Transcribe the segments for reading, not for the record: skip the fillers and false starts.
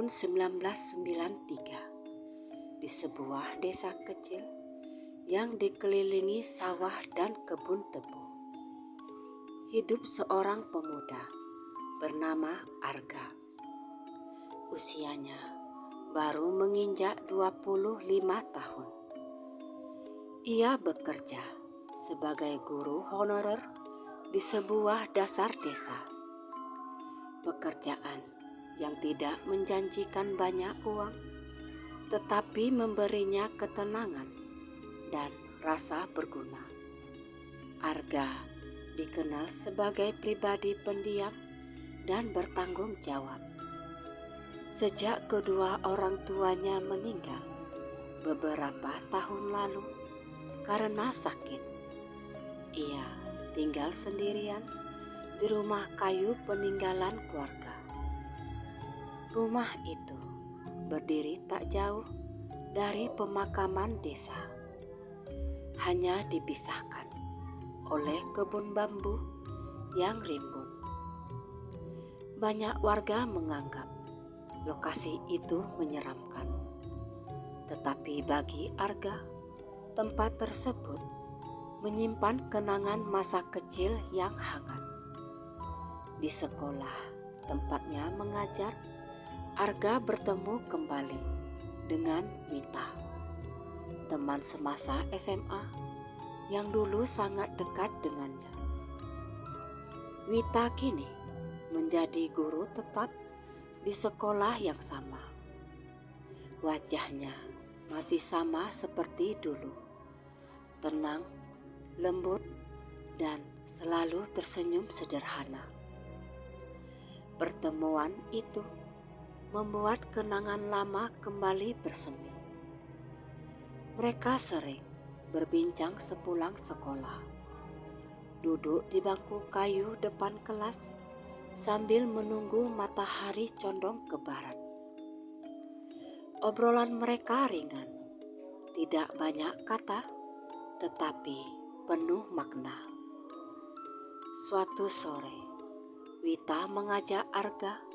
tahun 1993 di sebuah desa kecil yang dikelilingi sawah dan kebun tebu, hidup seorang pemuda bernama Arga. Usianya baru menginjak 25 tahun. Ia bekerja sebagai guru honorer di sebuah dasar desa. Pekerjaan yang tidak menjanjikan banyak uang, tetapi memberinya ketenangan dan rasa berguna. Arga dikenal sebagai pribadi pendiam dan bertanggung jawab. Sejak kedua orang tuanya meninggal beberapa tahun lalu karena sakit, ia tinggal sendirian di rumah kayu peninggalan keluarga. Rumah itu berdiri tak jauh dari pemakaman desa, hanya dipisahkan oleh kebun bambu yang rimbun. Banyak warga menganggap lokasi itu menyeramkan, tetapi bagi Arga, tempat tersebut menyimpan kenangan masa kecil yang hangat. Di sekolah tempatnya mengajar, Arga bertemu kembali dengan Wita, teman semasa SMA yang dulu sangat dekat dengannya. Wita kini menjadi guru tetap di sekolah yang sama. Wajahnya masih sama seperti dulu, tenang, lembut, dan selalu tersenyum sederhana. Pertemuan itu membuat kenangan lama kembali bersemi. Mereka sering berbincang sepulang sekolah, duduk di bangku kayu depan kelas sambil menunggu matahari condong ke barat. Obrolan mereka ringan, tidak banyak kata, tetapi penuh makna. Suatu sore, Wita mengajak Arga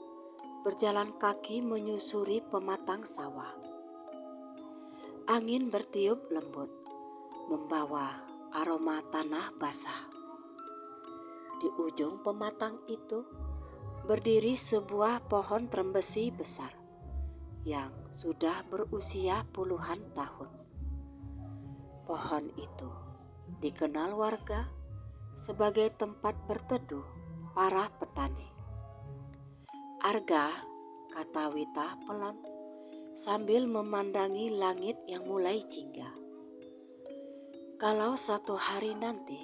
berjalan kaki menyusuri pematang sawah. Angin bertiup lembut, membawa aroma tanah basah. Di ujung pematang itu berdiri sebuah pohon trembesi besar yang sudah berusia puluhan tahun. Pohon itu dikenal warga sebagai tempat berteduh para petani. Arga, kata Wita pelan sambil memandangi langit yang mulai jingga. Kalau satu hari nanti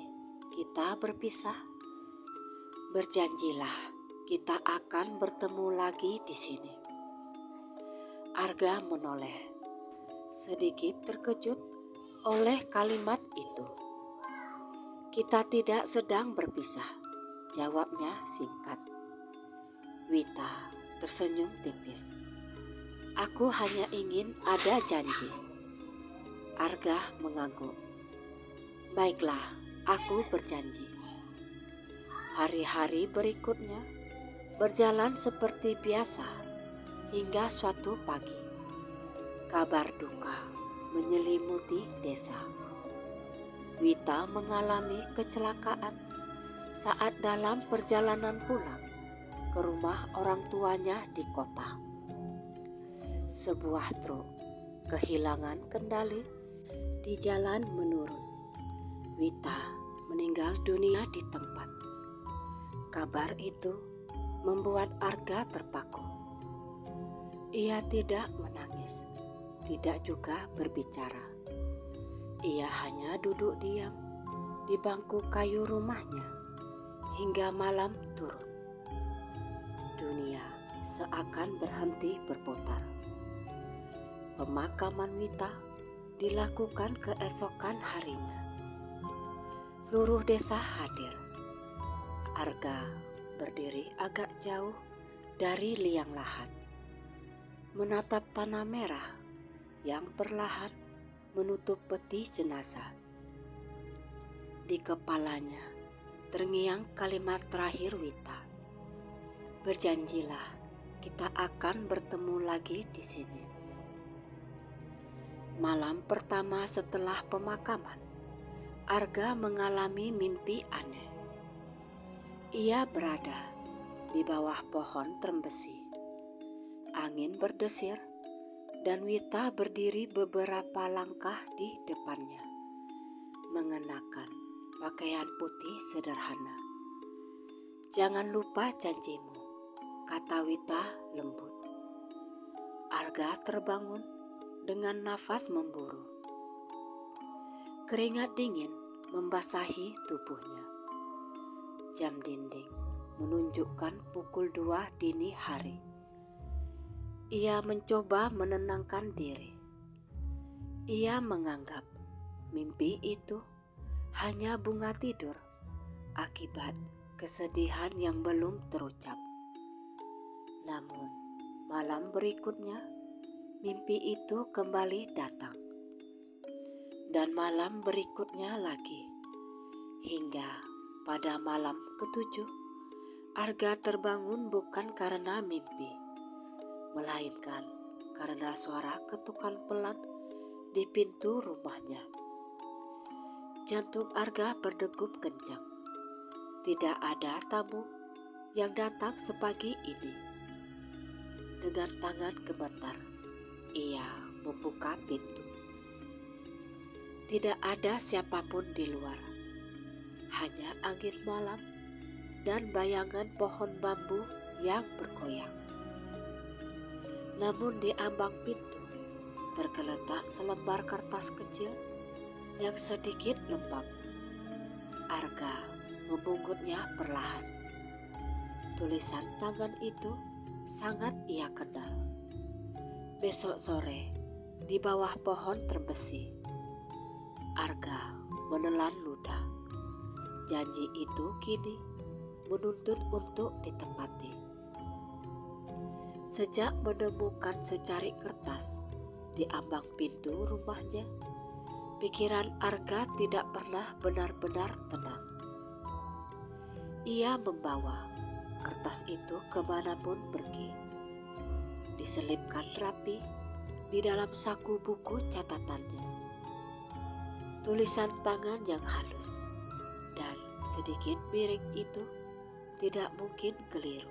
kita berpisah, berjanjilah kita akan bertemu lagi di sini. Arga menoleh, sedikit terkejut oleh kalimat itu. Kita tidak sedang berpisah, jawabnya singkat. Wita tersenyum tipis. Aku hanya ingin ada janji. Arga mengangguk. Baiklah, aku berjanji. Hari-hari berikutnya berjalan seperti biasa hingga suatu pagi. Kabar duka menyelimuti desa. Wita mengalami kecelakaan saat dalam perjalanan pulang ke rumah orang tuanya di kota. Sebuah truk kehilangan kendali di jalan menurun. Wita meninggal dunia di tempat. Kabar itu membuat Arga terpaku. Ia tidak menangis, tidak juga berbicara. Ia hanya duduk diam di bangku kayu rumahnya hingga malam turun. Dunia seakan berhenti berputar. Pemakaman Wita dilakukan keesokan harinya. Seluruh desa hadir. Arga berdiri agak jauh dari liang lahat, menatap tanah merah yang perlahan menutup peti jenazah. Di kepalanya terngiang kalimat terakhir Wita. Berjanjilah kita akan bertemu lagi di sini. Malam pertama setelah pemakaman, Arga mengalami mimpi aneh. Ia berada di bawah pohon trembesi. Angin berdesir dan Wita berdiri beberapa langkah di depannya, mengenakan pakaian putih sederhana. "Jangan lupa janjimu," kata Wita lembut. Arga terbangun dengan nafas memburu. Keringat dingin membasahi tubuhnya. Jam dinding menunjukkan pukul 2 dini hari. Ia mencoba menenangkan diri. Ia menganggap mimpi itu hanya bunga tidur akibat kesedihan yang belum terucap. Namun malam berikutnya mimpi itu kembali datang. Dan malam berikutnya lagi. Hingga pada malam ketujuh, Arga terbangun bukan karena mimpi, melainkan karena suara ketukan pelan di pintu rumahnya. Jantung Arga berdegup kencang. Tidak ada tamu yang datang sepagi ini. Dengan tangan gemetar, ia membuka pintu. Tidak ada siapapun di luar. Hanya angin malam dan bayangan pohon bambu yang bergoyang. Namun di ambang pintu tergeletak selembar kertas kecil yang sedikit lembab. Arga membungkutnya perlahan. Tulisan tangan itu sangat ia kenal. Besok sore di bawah pohon trembesi. Arga menelan ludah. Janji itu kini menuntut untuk ditepati. Sejak menemukan secarik kertas di ambang pintu rumahnya, pikiran Arga tidak pernah benar-benar tenang. Ia membawa kertas itu kemanapun pergi, diselipkan rapi di dalam saku buku catatannya. Tulisan tangan yang halus dan sedikit miring itu tidak mungkin keliru.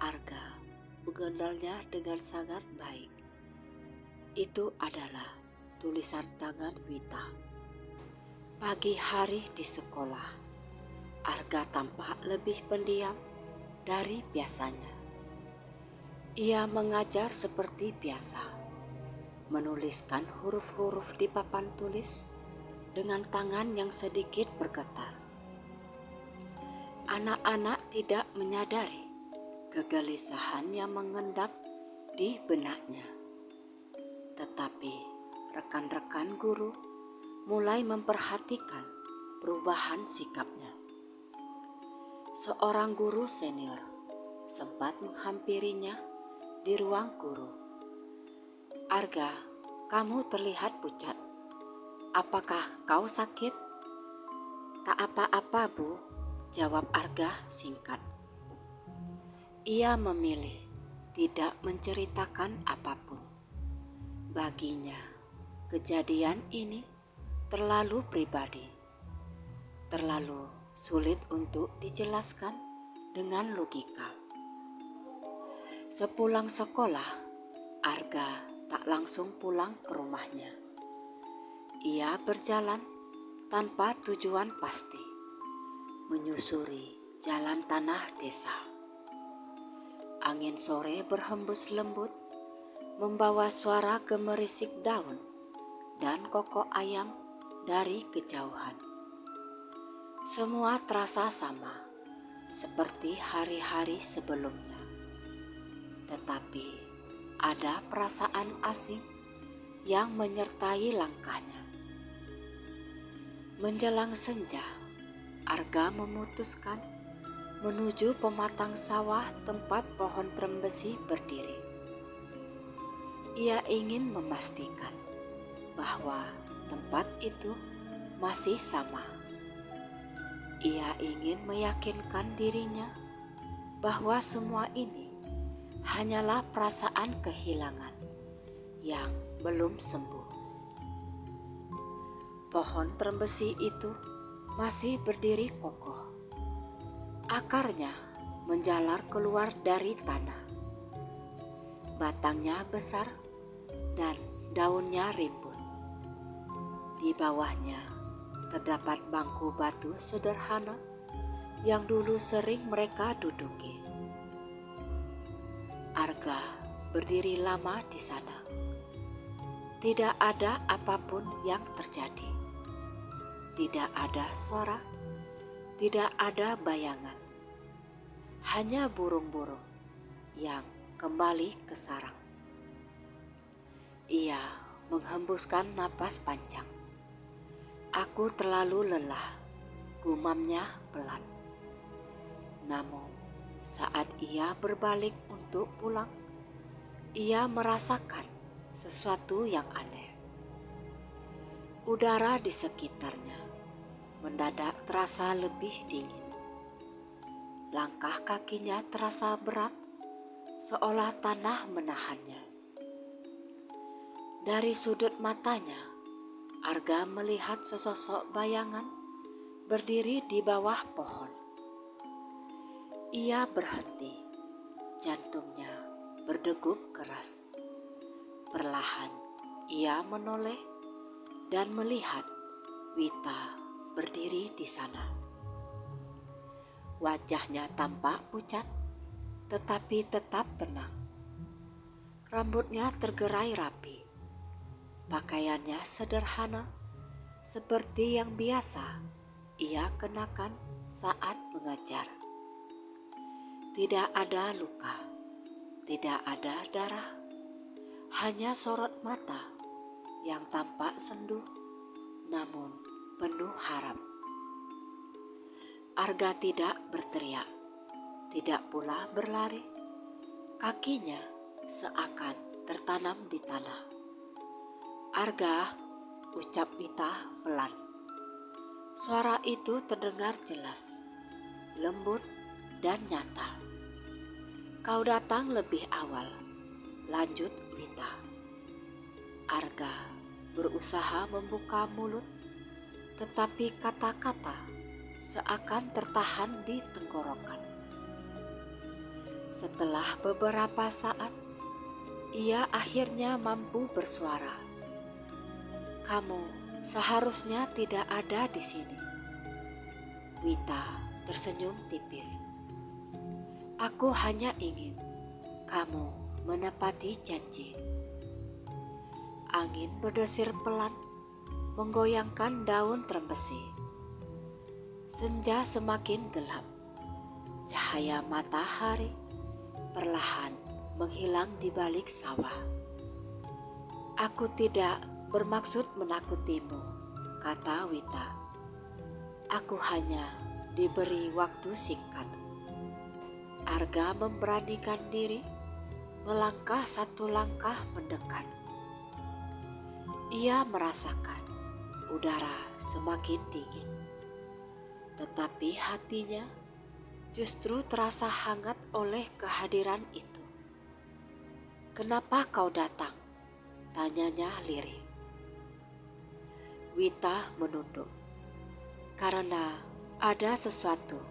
Arga mengenalnya dengan sangat baik. Itu adalah tulisan tangan Wita. Pagi hari di sekolah, Arga tampak lebih pendiam dari biasanya. Ia mengajar seperti biasa, menuliskan huruf-huruf di papan tulis dengan tangan yang sedikit bergetar. Anak-anak tidak menyadari kegelisahan yang mengendap di benaknya. Tetapi rekan-rekan guru mulai memperhatikan perubahan sikapnya. Seorang guru senior sempat menghampirinya di ruang guru. "Arga, kamu terlihat pucat. Apakah kau sakit?" "Tak apa-apa, Bu," jawab Arga singkat. Ia memilih tidak menceritakan apapun. Baginya, kejadian ini terlalu pribadi, terlalu sulit untuk dijelaskan dengan logika. Sepulang sekolah, Arga tak langsung pulang ke rumahnya. Ia berjalan tanpa tujuan pasti, menyusuri jalan tanah desa. Angin sore berhembus lembut, membawa suara gemerisik daun dan kokok ayam dari kejauhan. Semua terasa sama, seperti hari-hari sebelumnya. Tetapi ada perasaan asing yang menyertai langkahnya. Menjelang senja, Arga memutuskan menuju pematang sawah tempat pohon trembesi berdiri. Ia ingin memastikan bahwa tempat itu masih sama. Ia ingin meyakinkan dirinya bahwa semua ini hanyalah perasaan kehilangan yang belum sembuh. Pohon trembesi itu masih berdiri kokoh. Akarnya menjalar keluar dari tanah. Batangnya besar dan daunnya rimbun. Di bawahnya terdapat bangku batu sederhana yang dulu sering mereka duduki. Arga berdiri lama di sana. Tidak ada apapun yang terjadi. Tidak ada suara, tidak ada bayangan. Hanya burung-burung yang kembali ke sarang. Ia menghembuskan napas panjang. Aku terlalu lelah, gumamnya pelan. Namun saat ia berbalik untuk pulang, ia merasakan sesuatu yang aneh. Udara di sekitarnya mendadak terasa lebih dingin. Langkah kakinya terasa berat, seolah tanah menahannya. Dari sudut matanya, Arga melihat sesosok bayangan berdiri di bawah pohon. Ia berhenti, jantungnya berdegup keras. Perlahan ia menoleh dan melihat Wita berdiri di sana. Wajahnya tampak pucat, tetapi tetap tenang. Rambutnya tergerai rapi. Pakaiannya sederhana, seperti yang biasa ia kenakan saat mengajar. Tidak ada luka, tidak ada darah, hanya sorot mata yang tampak sendu, namun penuh harap. Arga tidak berteriak, tidak pula berlari. Kakinya seakan tertanam di tanah. Arga, ucap Wita pelan. Suara itu terdengar jelas, lembut dan nyata. Kau datang lebih awal, lanjut Wita. Arga berusaha membuka mulut, tetapi kata-kata seakan tertahan di tenggorokan. Setelah beberapa saat, ia akhirnya mampu bersuara. Kamu seharusnya tidak ada di sini. Wita tersenyum tipis. Aku hanya ingin kamu menepati janji. Angin berdesir pelan, menggoyangkan daun trembesi. Senja semakin gelap. Cahaya matahari perlahan menghilang di balik sawah. Aku tidak bermaksud menakutimu, kata Wita. Aku hanya diberi waktu singkat. Arga memberanikan diri melangkah satu langkah mendekat. Ia merasakan udara semakin dingin, tetapi hatinya justru terasa hangat oleh kehadiran itu. Kenapa kau datang? Tanyanya lirih. Wita menunduk. Karena ada sesuatu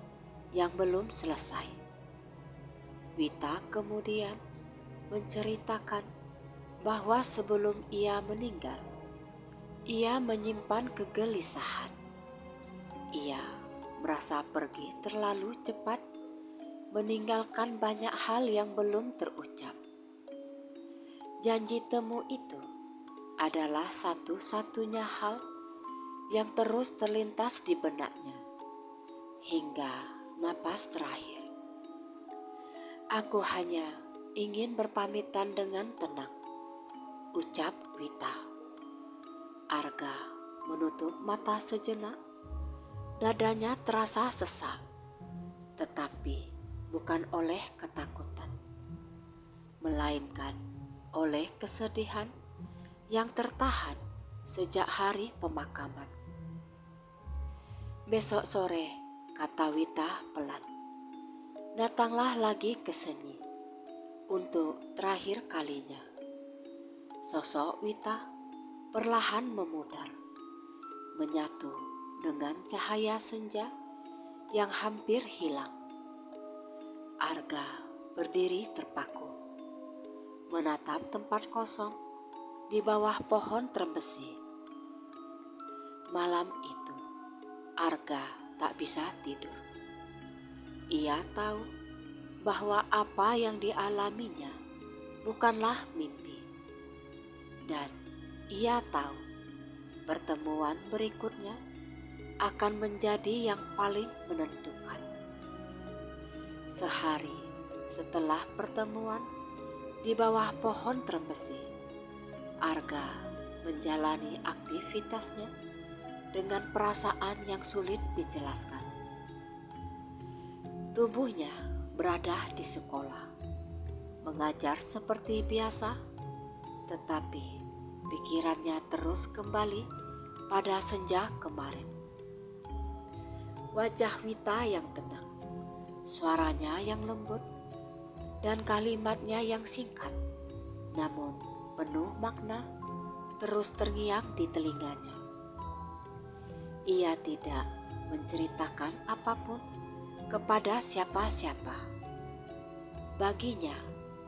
yang belum selesai. Wita kemudian menceritakan bahwa sebelum ia meninggal, ia menyimpan kegelisahan. Ia merasa pergi terlalu cepat, meninggalkan banyak hal yang belum terucap. Janji temu itu adalah satu-satunya hal yang terus terlintas di benaknya hingga napas terakhir. Aku hanya ingin berpamitan dengan tenang, ucap Wita. Arga menutup mata sejenak. Dadanya terasa sesak, tetapi bukan oleh ketakutan, melainkan oleh kesedihan yang tertahan sejak hari pemakaman. Besok sore, kata Wita pelan, datanglah lagi ke seni. Untuk terakhir kalinya, sosok Wita perlahan memudar, menyatu dengan cahaya senja yang hampir hilang. Arga berdiri terpaku, menatap tempat kosong di bawah pohon trembesi. Malam itu, Arga tak bisa tidur. Ia tahu bahwa apa yang dialaminya bukanlah mimpi. Dan ia tahu pertemuan berikutnya akan menjadi yang paling menentukan. Sehari setelah pertemuan di bawah pohon trembesi, Arga menjalani aktivitasnya dengan perasaan yang sulit dijelaskan. Tubuhnya berada di sekolah, mengajar seperti biasa, tetapi pikirannya terus kembali pada senja kemarin. Wajah Wita yang tenang, suaranya yang lembut, dan kalimatnya yang singkat, namun penuh makna, terus terngiang di telinganya. Ia tidak menceritakan apapun kepada siapa-siapa. Baginya,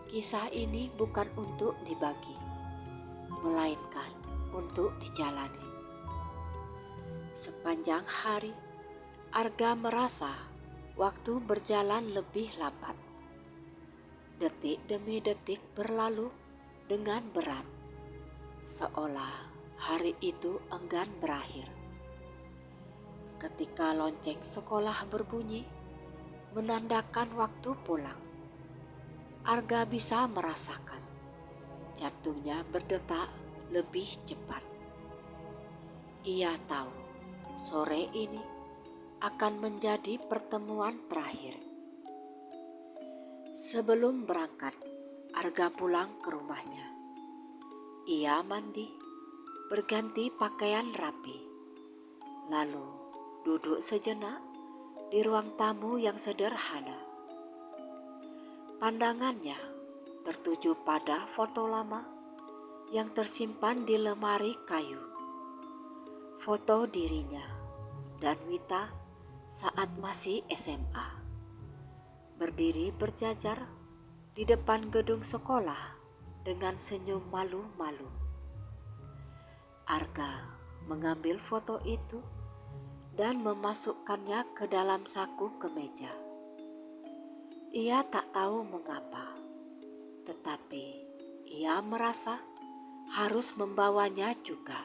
kisah ini bukan untuk dibagi, melainkan untuk dijalani. Sepanjang hari, Arga merasa waktu berjalan lebih lambat. Detik demi detik berlalu dengan berat, seolah hari itu enggan berakhir. Ketika lonceng sekolah berbunyi, menandakan waktu pulang, Arga bisa merasakan jantungnya berdetak lebih cepat. Ia tahu sore ini akan menjadi pertemuan terakhir. Sebelum berangkat, Arga pulang ke rumahnya. Ia mandi, berganti pakaian rapi, lalu duduk sejenak di ruang tamu yang sederhana. Pandangannya tertuju pada foto lama yang tersimpan di lemari kayu. Foto dirinya dan Wita saat masih SMA, berdiri berjajar di depan gedung sekolah dengan senyum malu-malu. Arga mengambil foto itu dan memasukkannya ke dalam saku kemeja. Ia tak tahu mengapa, tetapi ia merasa harus membawanya juga.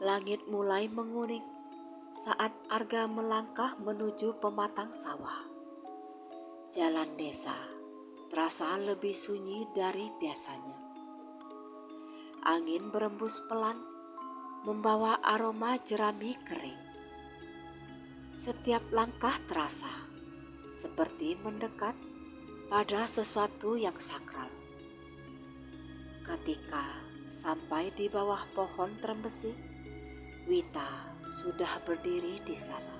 Langit mulai menguning saat Arga melangkah menuju pematang sawah. Jalan desa terasa lebih sunyi dari biasanya. Angin berembus pelan, membawa aroma jerami kering. Setiap langkah terasa seperti mendekat pada sesuatu yang sakral. Ketika sampai di bawah pohon trembesi, Wita sudah berdiri di sana.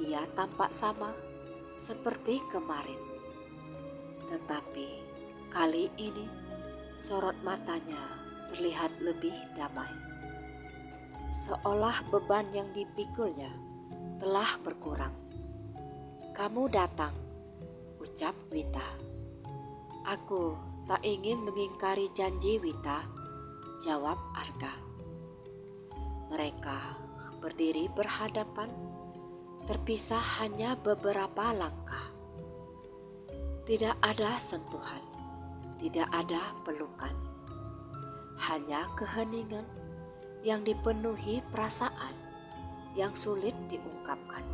Ia tampak sama seperti kemarin, tetapi kali ini sorot matanya terlihat lebih damai. Seolah beban yang dipikulnya telah berkurang. "Kamu datang," ucap Wita. "Aku tak ingin mengingkari janji, Wita," jawab Arga. Mereka berdiri berhadapan, terpisah hanya beberapa langkah. Tidak ada sentuhan, tidak ada pelukan, hanya keheningan yang dipenuhi perasaan yang sulit diungkapkan.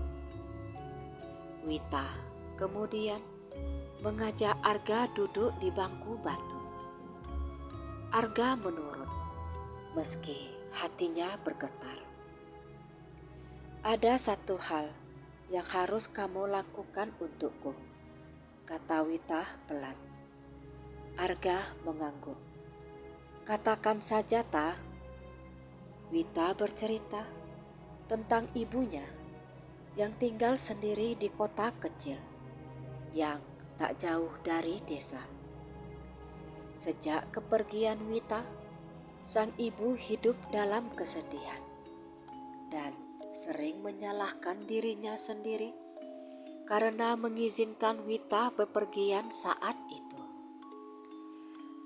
Wita kemudian mengajak Arga duduk di bangku batu. Arga menurut, meski hatinya bergetar. "Ada satu hal yang harus kamu lakukan untukku," kata Wita pelan. Arga mengangguk. "Katakan saja, Ta." Wita bercerita tentang ibunya yang tinggal sendiri di kota kecil, yang tak jauh dari desa. Sejak kepergian Wita, sang ibu hidup dalam kesedihan dan sering menyalahkan dirinya sendiri karena mengizinkan Wita bepergian saat itu.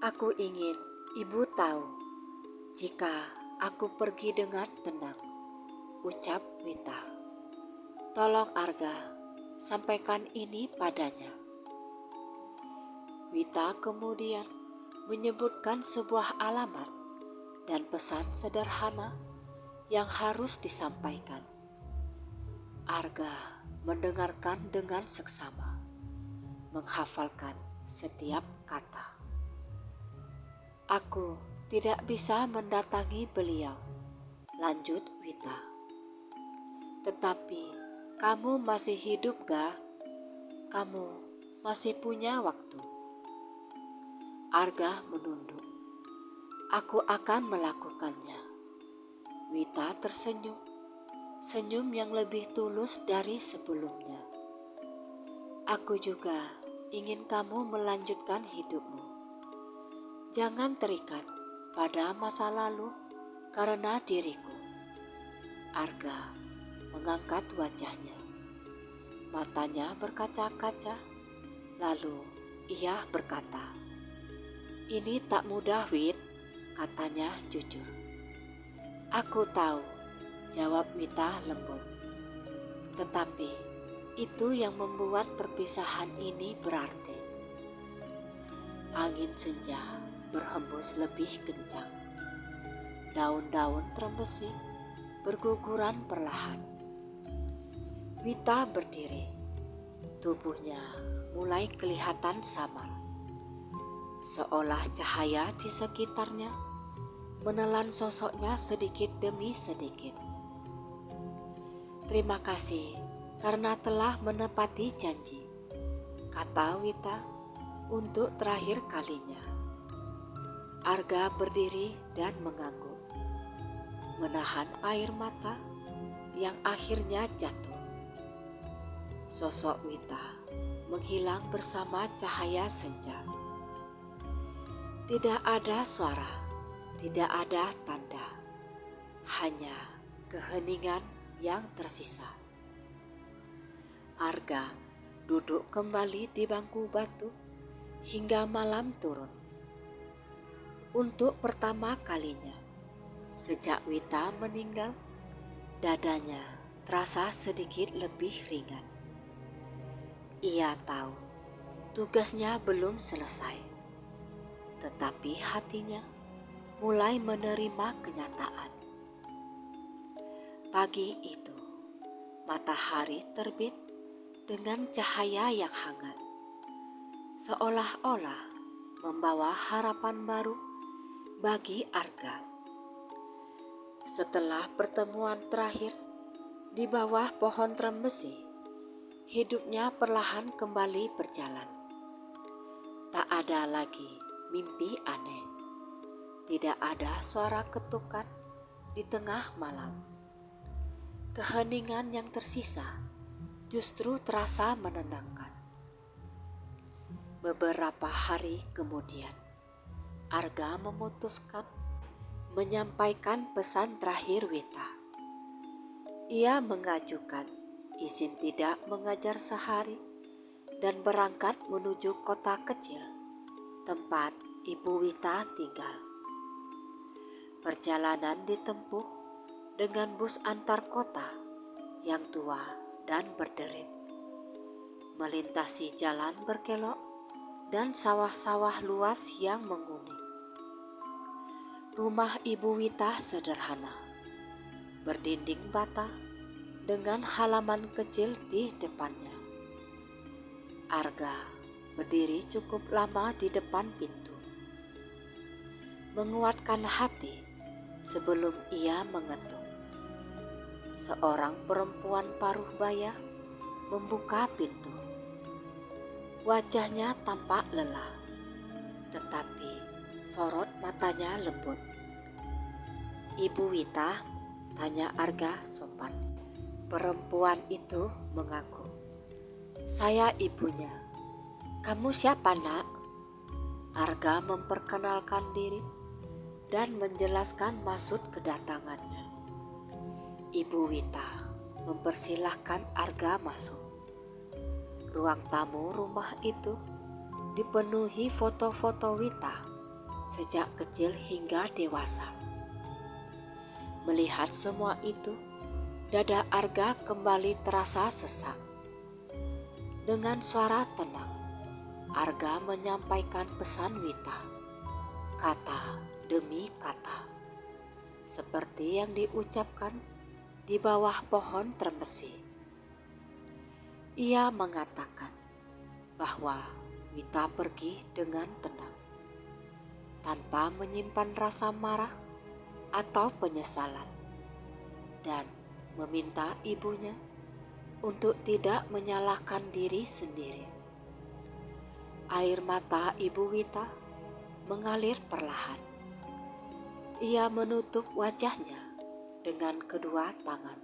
Aku ingin ibu tahu jika aku pergi dengan tenang, ucap Wita. Tolong Arga, sampaikan ini padanya. Wita kemudian menyebutkan sebuah alamat dan pesan sederhana yang harus disampaikan. Arga mendengarkan dengan seksama, menghafalkan setiap kata. Aku tidak bisa mendatangi beliau, lanjut Wita. Tetapi kamu masih hidup gak? Kamu masih punya waktu. Arga menunduk. Aku akan melakukannya. Wita tersenyum, senyum yang lebih tulus dari sebelumnya. Aku juga ingin kamu melanjutkan hidupmu. Jangan terikat pada masa lalu karena diriku. Arga mengangkat wajahnya. Matanya berkaca-kaca, lalu ia berkata, "Ini tak mudah, Wit," katanya jujur. "Aku tahu," jawab Wita lembut. "Tetapi itu yang membuat perpisahan ini berarti." Angin senja berhembus lebih kencang. Daun-daun trembesi berguguran perlahan. Wita berdiri. Tubuhnya mulai kelihatan samar. Seolah cahaya di sekitarnya menelan sosoknya sedikit demi sedikit. "Terima kasih karena telah menepati janji," kata Wita untuk terakhir kalinya. Arga berdiri dan mengangguk, menahan air mata yang akhirnya jatuh. Sosok Wita menghilang bersama cahaya senja. Tidak ada suara, tidak ada tanda, hanya keheningan yang tersisa. Arga duduk kembali di bangku batu hingga malam turun. Untuk pertama kalinya sejak Wita meninggal, dadanya terasa sedikit lebih ringan. Ia tahu tugasnya belum selesai. Tetapi hatinya mulai menerima kenyataan. Pagi itu, matahari terbit dengan cahaya yang hangat, seolah-olah membawa harapan baru bagi Arga. Setelah pertemuan terakhir di bawah pohon trembesi, hidupnya perlahan kembali berjalan. Tak ada lagi mimpi aneh. Tidak ada suara ketukan di tengah malam. Keheningan yang tersisa justru terasa menenangkan. Beberapa hari kemudian, Arga memutuskan menyampaikan pesan terakhir Wita. Ia mengajukan izin tidak mengajar sehari dan berangkat menuju kota kecil tempat Ibu Wita tinggal. Perjalanan ditempuh dengan bus antar kota yang tua dan berderit, melintasi jalan berkelok dan sawah-sawah luas yang menguning. Rumah Ibu Wita sederhana, berdinding bata dengan halaman kecil di depannya. Arga berdiri cukup lama di depan pintu, menguatkan hati sebelum ia mengetuk. Seorang perempuan paruh baya membuka pintu. Wajahnya tampak lelah, tetapi sorot matanya lembut. "Ibu Wita?" tanya Arga sopan. Perempuan itu mengaku, "Saya ibunya." "Kamu siapa, Nak?" Arga memperkenalkan diri dan menjelaskan maksud kedatangannya. Ibu Wita mempersilahkan Arga masuk. Ruang tamu rumah itu dipenuhi foto-foto Wita sejak kecil hingga dewasa. Melihat semua itu, dada Arga kembali terasa sesak. Dengan suara tenang, Arga menyampaikan pesan Wita, kata demi kata, seperti yang diucapkan di bawah pohon trembesi. Ia mengatakan bahwa Wita pergi dengan tenang, tanpa menyimpan rasa marah atau penyesalan, dan meminta ibunya untuk tidak menyalahkan diri sendiri. Air mata Ibu Wita mengalir perlahan. Ia menutup wajahnya dengan kedua tangan,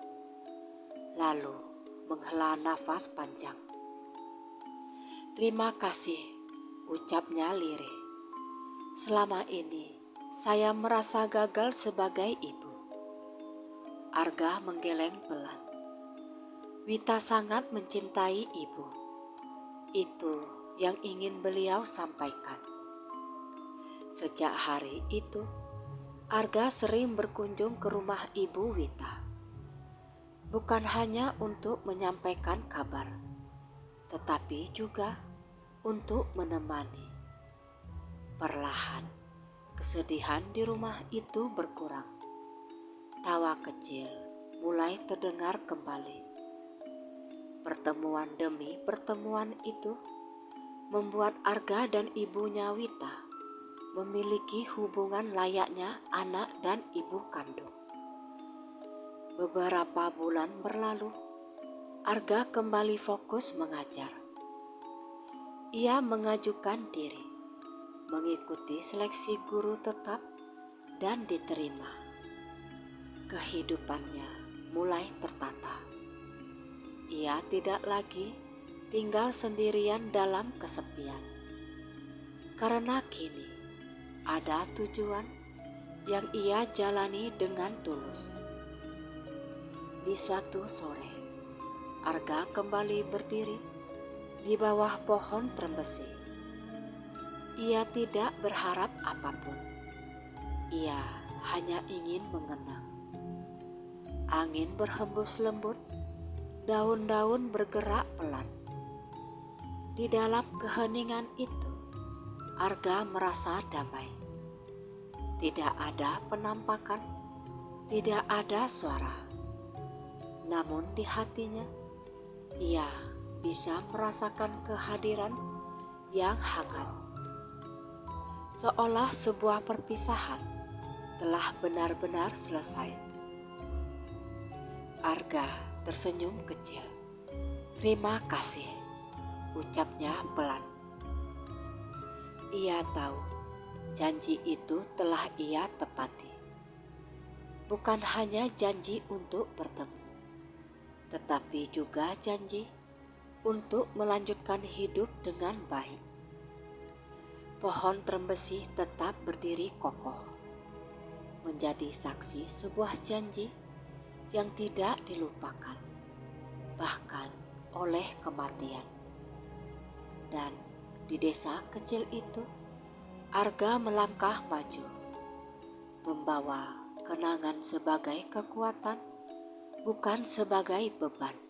lalu menghela nafas panjang. "Terima kasih," ucapnya lirih. "Selama ini saya merasa gagal sebagai ibu." Arga menggeleng pelan. Wita sangat mencintai ibu. Itu yang ingin beliau sampaikan. Sejak hari itu, Arga sering berkunjung ke rumah Ibu Wita. Bukan hanya untuk menyampaikan kabar, tetapi juga untuk menemani. Perlahan, kesedihan di rumah itu berkurang. Tawa kecil mulai terdengar kembali. Pertemuan demi pertemuan itu membuat Arga dan ibunya Wita memiliki hubungan layaknya anak dan ibu kandung. Beberapa bulan berlalu, Arga kembali fokus mengajar. Ia mengajukan diri, mengikuti seleksi guru tetap, dan diterima. Kehidupannya mulai tertata. Ia tidak lagi tinggal sendirian dalam kesepian, karena kini ada tujuan yang ia jalani dengan tulus. Di suatu sore, Arga kembali berdiri di bawah pohon trembesi. Ia tidak berharap apapun. Ia hanya ingin mengenang. Angin berhembus lembut, daun-daun bergerak pelan. Di dalam keheningan itu, Arga merasa damai. Tidak ada penampakan, tidak ada suara. Namun di hatinya, ia bisa merasakan kehadiran yang hangat. Seolah sebuah perpisahan telah benar-benar selesai. Arga tersenyum kecil. "Terima kasih," ucapnya pelan. Ia tahu janji itu telah ia tepati. Bukan hanya janji untuk bertemu, tetapi juga janji untuk melanjutkan hidup dengan baik. Pohon trembesi tetap berdiri kokoh, menjadi saksi sebuah janji yang tidak dilupakan, bahkan oleh kematian. Dan di desa kecil itu, Arga melangkah maju, membawa kenangan sebagai kekuatan, bukan sebagai beban.